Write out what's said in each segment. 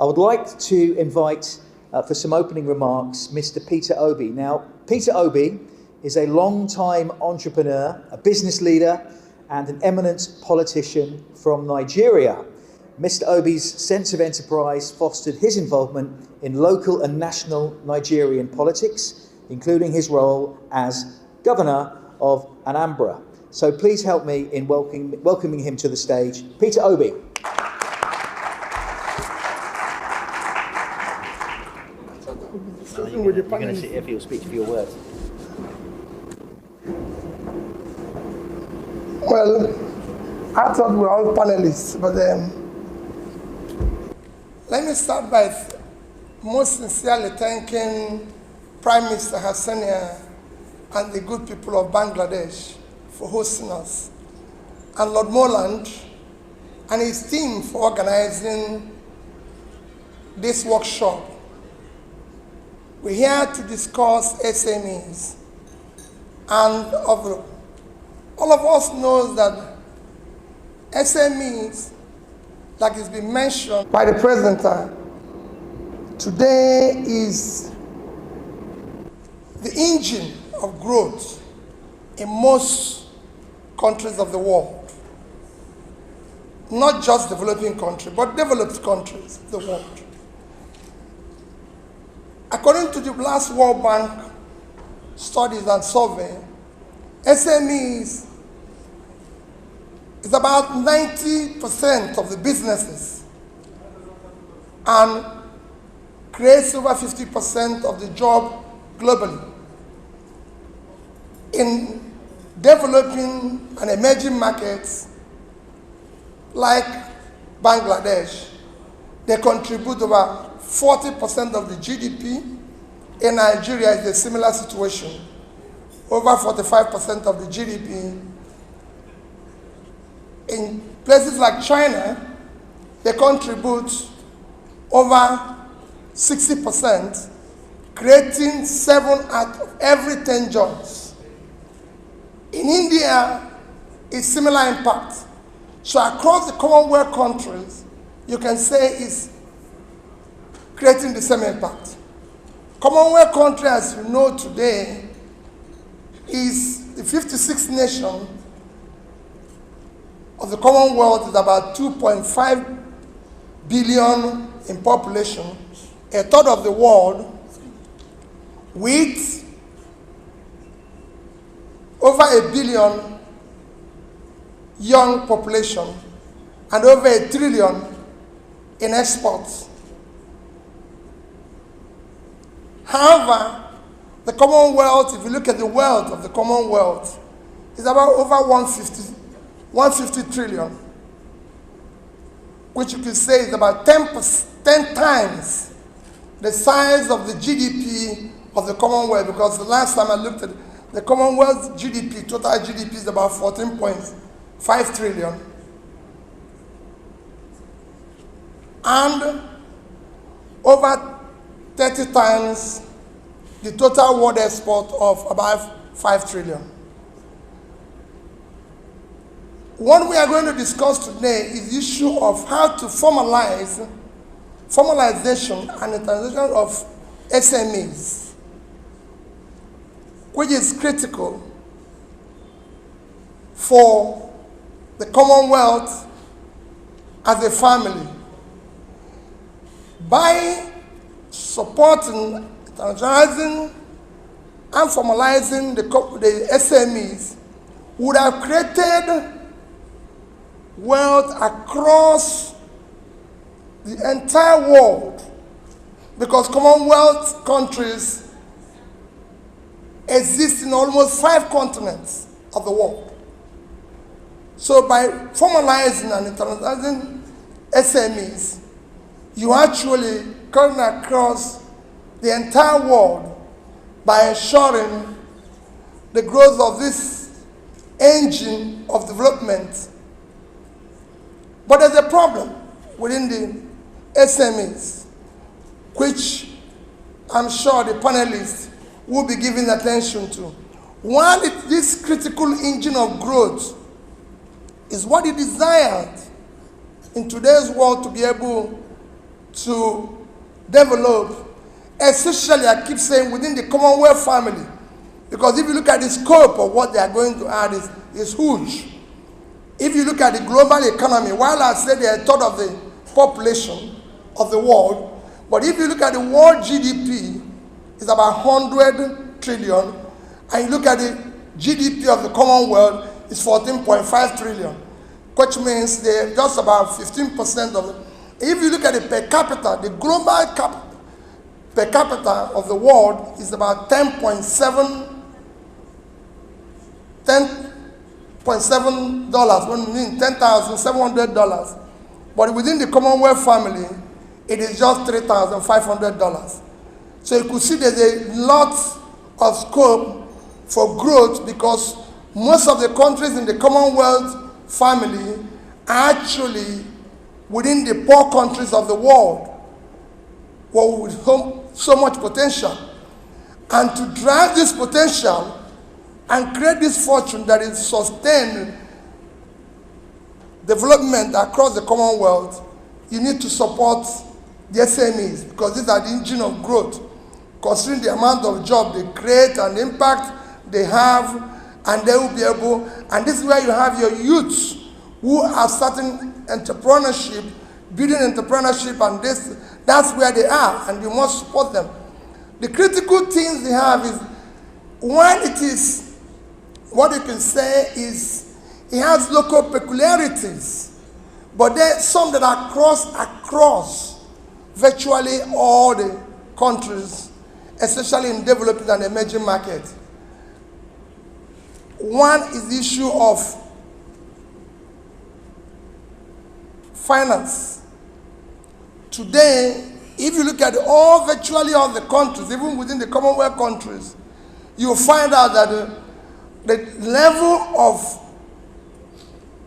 I would like to invite for some opening remarks Mr. Peter Obi. Now, Peter Obi is a long-time entrepreneur, a business leader, and an eminent politician from Nigeria. Mr. Obi's sense of enterprise fostered his involvement in local and national Nigerian politics, including his role as Governor of Anambra. So please help me in welcoming him to the stage. Peter Obi. You're going to sit here for your speech, for your words. Well, I thought we were all panelists, but let me start by most sincerely thanking Prime Minister Hassania and the good people of Bangladesh for hosting us, and Lord Moreland and his team for organizing this workshop. We're here to discuss SMEs, and all of us know that SMEs, like it's been mentioned by the presenter, today is the engine of growth in most countries of the world. Not just developing countries, but developed countries of the world. According to the last World Bank studies and survey, SMEs is about 90% of the businesses and creates over 50% of the job globally. In developing and emerging markets like Bangladesh, they contribute over 40% of the GDP. In Nigeria, it's a similar situation. Over 45% of the GDP. In places like China, they contribute over 60%, creating 7 out of every 10 jobs. In India, it's similar impact. So across the Commonwealth countries, you can say it's creating the same impact. Commonwealth country, as you know today, is the 56th nation of the Commonwealth, is about 2.5 billion in population, a third of the world, with over 1 billion young population and over 1 trillion in exports. However, the Commonwealth, if you look at the wealth of the Commonwealth, is about over 150 trillion, which you could say is about 10 times the size of the GDP of the Commonwealth, because the last time I looked at it, the Commonwealth GDP, total GDP is about 14.5 trillion. And over 30 times the total world export of about 5 trillion. What we are going to discuss today is the issue of how to formalization and internationalization of SMEs, which is critical for the Commonwealth as a family. By supporting, internationalizing, and formalizing the SMEs, would have created wealth across the entire world, because Commonwealth countries exist in almost 5 continents of the world. So by formalizing and internationalizing SMEs, you actually come across the entire world by ensuring the growth of this engine of development. But there's a problem within the SMEs, which I'm sure the panelists will be giving attention to. While this critical engine of growth is what is desired in today's world to be able to develop, especially, I keep saying, within the Commonwealth family. Because if you look at the scope of what they are going to add is huge. If you look at the global economy, while I say they are a third of the population of the world, but if you look at the world GDP, it's about 100 trillion, and you look at the GDP of the Commonwealth, it's 14.5 trillion, which means they're just about 15% of it. If you look at the per capita, the global per capita of the world is about $10.7, when we mean $10,700. But within the Commonwealth family, it is just $3,500. So you could see there's a lot of scope for growth, because most of the countries in the Commonwealth family are actually within the poor countries of the world, with so much potential. And to drive this potential and create this fortune that is sustained development across the Commonwealth, you need to support the SMEs, because these are the engine of growth, considering the amount of job they create and the impact they have, and they will be able, and this is where you have your youths who are starting entrepreneurship, building entrepreneurship, and that's where they are, and you must support them. The critical things they have is, one, it is, what you can say is, it has local peculiarities, but there are some that are across virtually all the countries, especially in developing and emerging markets. One is the issue of finance. Today, if you look at virtually all the countries, even within the Commonwealth countries, you'll find out that the level of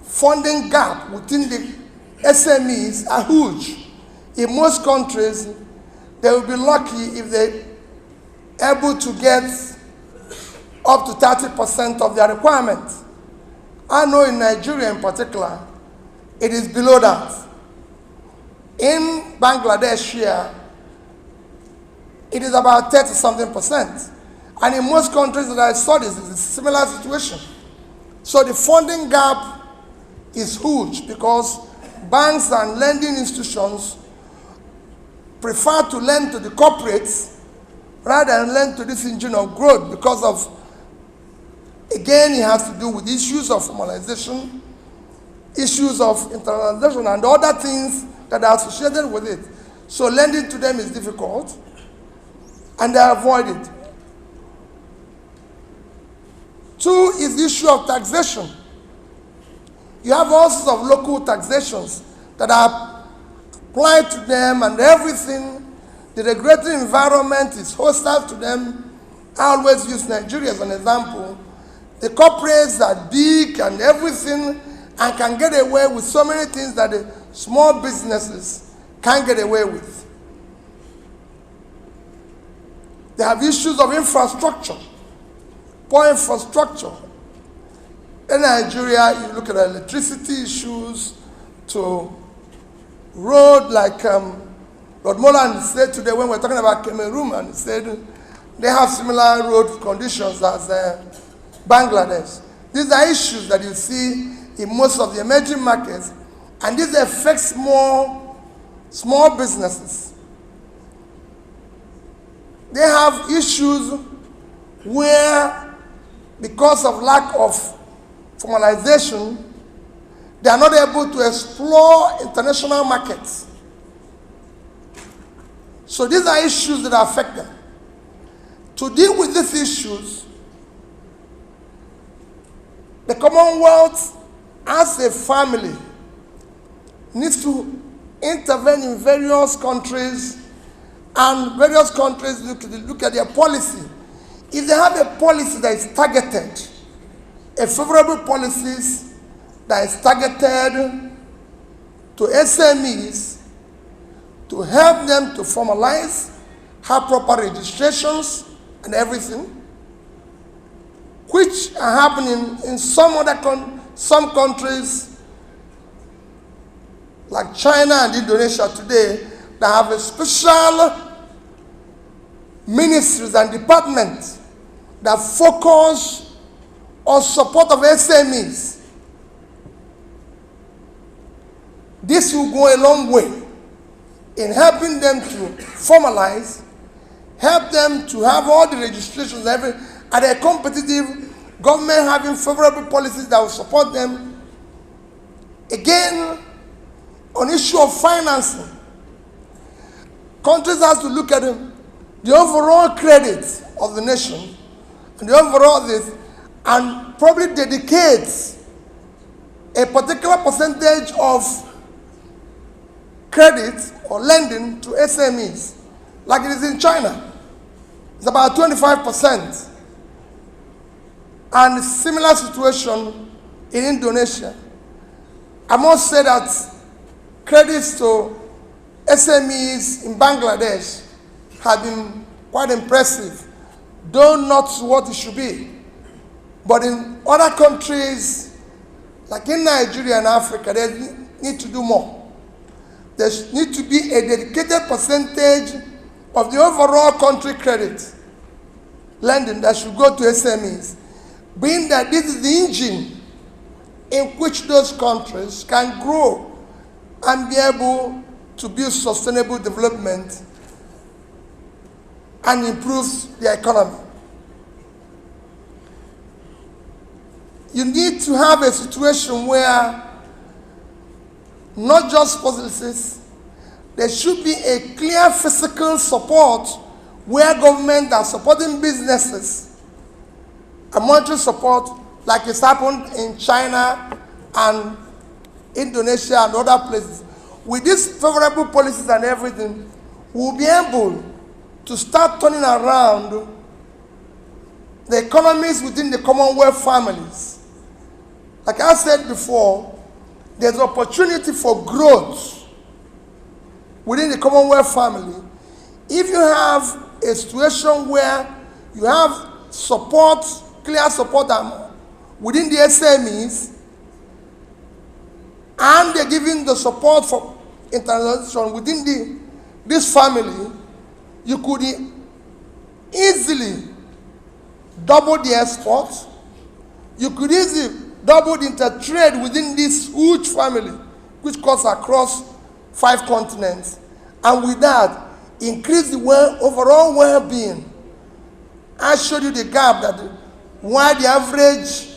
funding gap within the SMEs are huge. In most countries, they will be lucky if they're able to get up to 30% of their requirement. I know in Nigeria in particular, it is below that. In Bangladesh here, it is about 30-something%. And in most countries that I studied, it's a similar situation. So the funding gap is huge, because banks and lending institutions prefer to lend to the corporates rather than lend to this engine of growth, because of, again, it has to do with issues of formalization, issues of internationalization, and other things that are associated with it. So lending to them is difficult, and they avoid it. Two is the issue of taxation. You have all sorts of local taxations that are applied to them, and everything. The regulatory environment is hostile to them. I always use Nigeria as an example. The corporates are big and everything, and can get away with so many things that the small businesses can't get away with. They have issues of infrastructure, poor infrastructure. In Nigeria, you look at electricity issues, to road, like Lord Molan said today when we're talking about Cameroon, and he said they have similar road conditions as Bangladesh. These are issues that you see in most of the emerging markets, and this affects more small businesses. They have issues where, because of lack of formalization, they are not able to explore international markets. So these are issues that affect them. To deal with these issues, the Commonwealth, as a family, needs to intervene in various countries, and various countries look at their policy. If they have a policy that is targeted, a favorable policies that is targeted to SMEs, to help them to formalize, have proper registrations and everything, which are happening in some countries like China and Indonesia today, that have a special ministries and departments that focus on support of SMEs. This will go a long way in helping them to formalize, help them to have all the registrations, and a competitive government having favorable policies that will support them. Again, on issue of financing, countries have to look at the overall credit of the nation and the overall this, and probably dedicate a particular percentage of credit or lending to SMEs, like it is in China. It's about 25%. And similar situation in Indonesia. I must say that credits to SMEs in Bangladesh have been quite impressive, though not what it should be. But in other countries, like in Nigeria and Africa, they need to do more. There needs to be a dedicated percentage of the overall country credit lending that should go to SMEs, being that this is the engine in which those countries can grow and be able to build sustainable development and improve their economy. You need to have a situation where not just policies, there should be a clear fiscal support where government are supporting businesses and monetary support, like it's happened in China and Indonesia and other places. With these favorable policies and everything, we'll be able to start turning around the economies within the Commonwealth families. Like I said before, there's opportunity for growth within the Commonwealth family if you have a situation where you have support, clear support within the SMEs, and they're giving the support for internationalization within this family. You could easily double the exports. You could easily double the intertrade within this huge family, which cuts across 5 continents. And with that, increase the overall well-being. I showed you the gap that while the average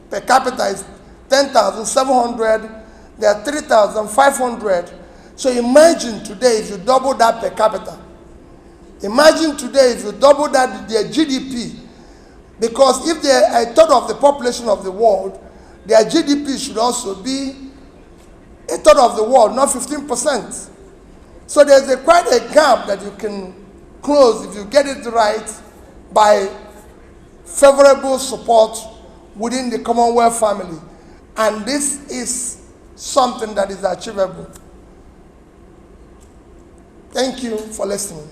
per capita is 10,700, there are 3,500. So imagine today if you double that per capita. Imagine today if you double that their GDP. Because if they are a third of the population of the world, their GDP should also be a third of the world, not 15%. So there's quite a gap that you can close if you get it right by favorable support within the Commonwealth family. And this is something that is achievable. Thank you for listening.